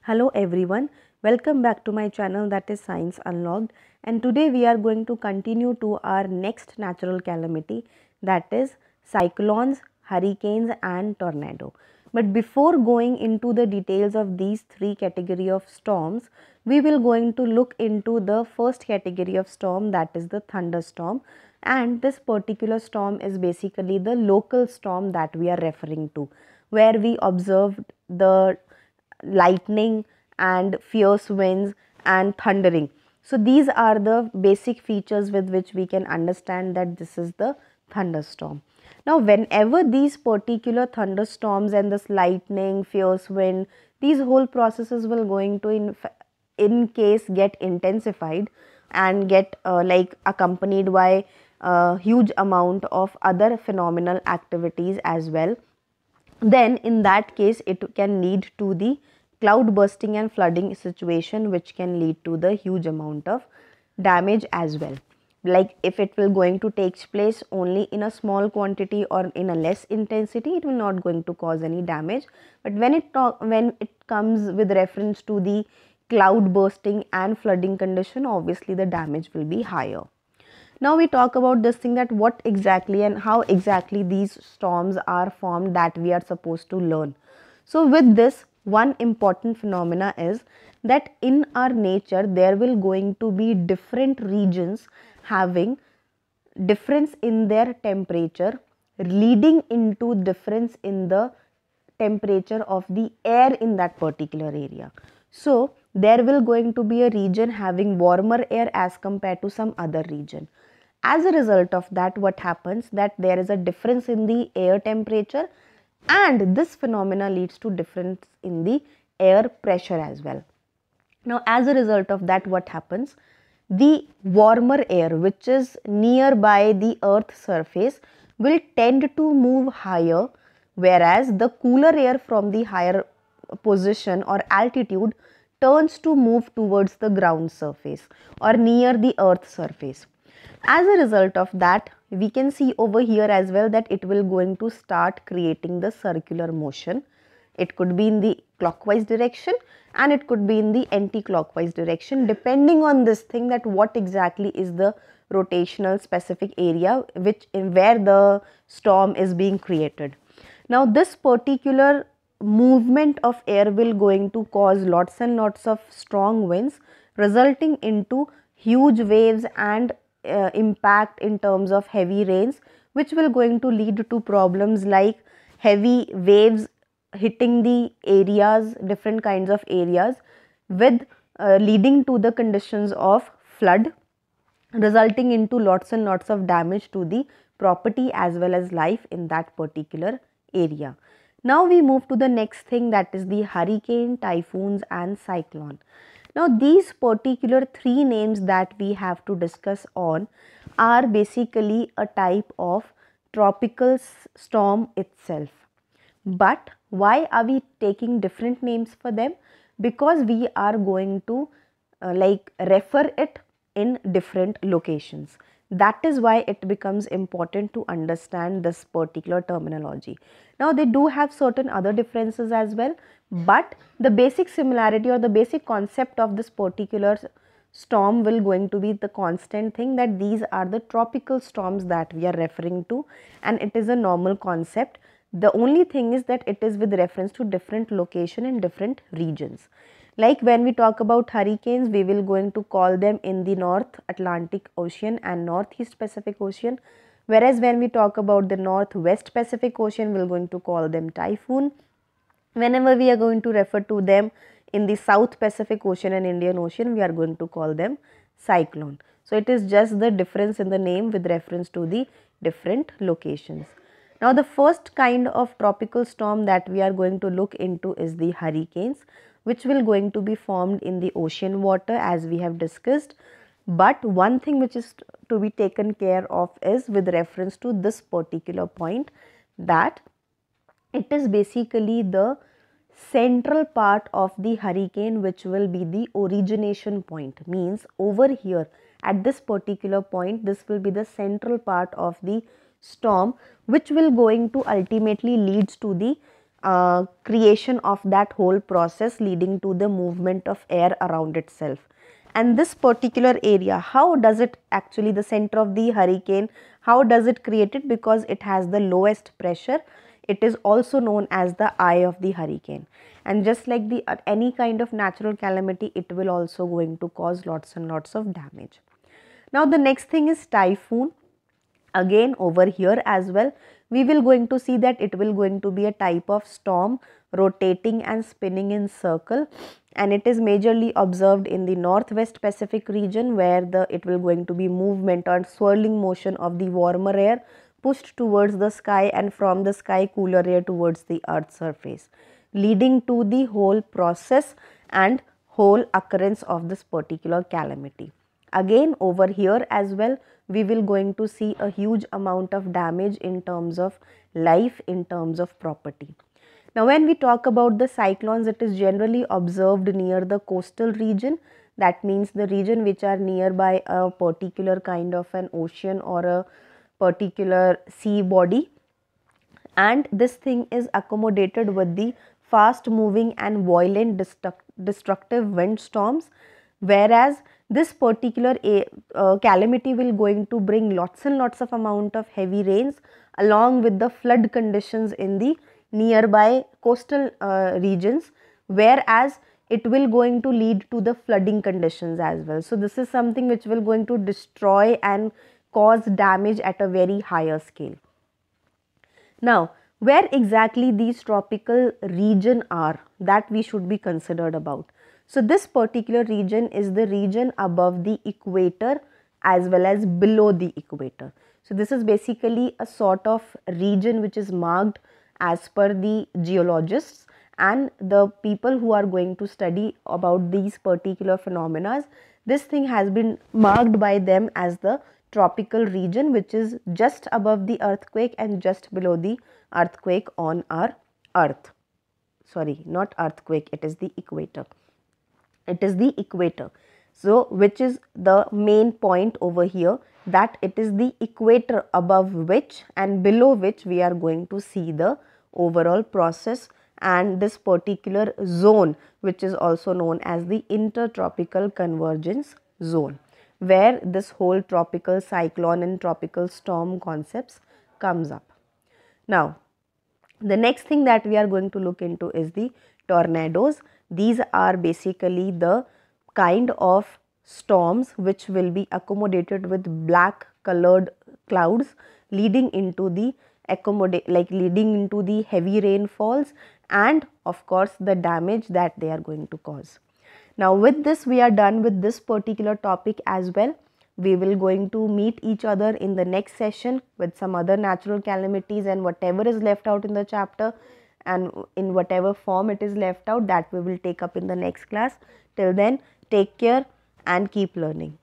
Hello everyone, welcome back to my channel, that is Science Unlocked, and today we are going to continue to our next natural calamity, that is cyclones, hurricanes and tornado. But before going into the details of these three category of storms, we will going to look into the first category of storm, that is the thunderstorm, and this particular storm is basically the local storm that we are referring to, where we observed the lightning and fierce winds and thundering. So these are the basic features with which we can understand that this is the thunderstorm. Now whenever these particular thunderstorms and this lightning, fierce wind, these whole processes will going to in case get intensified and get accompanied by a huge amount of other phenomenal activities as well, then in that case it can lead to the cloud bursting and flooding situation, which can lead to the huge amount of damage as well. Like if it will going to take place only in a small quantity or in a less intensity, it will not going to cause any damage, but when it comes with reference to the cloud bursting and flooding condition, obviously the damage will be higher. Now we talk about this thing, that what exactly and how exactly these storms are formed, that we are supposed to learn. So with this, one important phenomena is that in our nature there will going to be different regions having difference in their temperature, leading into difference in the temperature of the air in that particular area. So there will going to be a region having warmer air as compared to some other region. As a result of that, what happens, that there is a difference in the air temperature, and this phenomena leads to difference in the air pressure as well. Now as a result of that, what happens, the warmer air which is nearby the earth's surface will tend to move higher, whereas the cooler air from the higher position or altitude turns to move towards the ground surface or near the earth's surface. As a result of that, we can see over here as well that it will going to start creating the circular motion. It could be in the clockwise direction and it could be in the anti-clockwise direction, depending on this thing, that what exactly is the rotational specific area where the storm is being created. Now this particular movement of air will going to cause lots and lots of strong winds, resulting into huge waves and impact in terms of heavy rains, which will going to lead to problems like heavy waves hitting the areas, different kinds of areas, with leading to the conditions of flood, resulting into lots and lots of damage to the property as well as life in that particular area. Now we move to the next thing, that is the hurricane, typhoons and cyclone. Now these particular three names that we have to discuss on are basically a type of tropical storm itself. But why are we taking different names for them? Because we are going to refer it in different locations. That is why it becomes important to understand this particular terminology. Now they do have certain other differences as well, but the basic similarity or the basic concept of this particular storm will going to be the constant thing, that these are the tropical storms that we are referring to, and it is a normal concept. The only thing is that it is with reference to different location in different regions. Like when we talk about hurricanes, we will going to call them in the North Atlantic Ocean and Northeast Pacific Ocean, whereas when we talk about the Northwest Pacific Ocean, we are going to call them typhoon. Whenever we are going to refer to them in the South Pacific Ocean and Indian Ocean, we are going to call them cyclone. So it is just the difference in the name with reference to the different locations. Now the first kind of tropical storm that we are going to look into is the hurricanes, which will going to be formed in the ocean water as we have discussed. But one thing which is to be taken care of is with reference to this particular point, that it is basically the central part of the hurricane which will be the origination point. Means over here at this particular point, this will be the central part of the storm, which will going to ultimately leads to the creation of that whole process, leading to the movement of air around itself. And this particular area, how does it actually, the center of the hurricane, how does it create it? Because it has the lowest pressure, it is also known as the eye of the hurricane. And just like the any kind of natural calamity, it will also going to cause lots and lots of damage. Now the next thing is typhoon. Again over here as well, we will going to see that it will going to be a type of storm rotating and spinning in circle, and it is majorly observed in the northwest Pacific region, where it will going to be movement or swirling motion of the warmer air pushed towards the sky, and from the sky cooler air towards the earth's surface, leading to the whole process and whole occurrence of this particular calamity. Again over here as well, we will going to see a huge amount of damage in terms of life, in terms of property. Now when we talk about the cyclones, it is generally observed near the coastal region. That means the region which are nearby a particular kind of an ocean or a particular sea body, and this thing is accommodated with the fast moving and violent destructive wind storms, whereas this particular calamity will going to bring lots and lots of amount of heavy rains along with the flood conditions in the nearby coastal regions, whereas it will going to lead to the flooding conditions as well. So this is something which will going to destroy and cause damage at a very higher scale. Now, where exactly these tropical region are, that we should be considered about. So this particular region is the region above the equator as well as below the equator. So this is basically a sort of region which is marked as per the geologists and the people who are going to study about these particular phenomena. This thing has been marked by them as the tropical region, which is just above the earthquake and just below the earthquake on our earth. Sorry, not earthquake, it is the equator. It is the equator. So which is the main point over here, that it is the equator above which and below which we are going to see the overall process, and this particular zone which is also known as the intertropical convergence zone, where this whole tropical cyclone and tropical storm concepts comes up. Now the next thing that we are going to look into is the tornadoes. These are basically the kind of storms which will be accommodated with black colored clouds, leading into the leading into the heavy rainfalls and of course the damage that they are going to cause. Now with this we are done with this particular topic as well. We will going to meet each other in the next session with some other natural calamities, and whatever is left out in the chapter and in whatever form it is left out, that we will take up in the next class. Till then, take care and keep learning.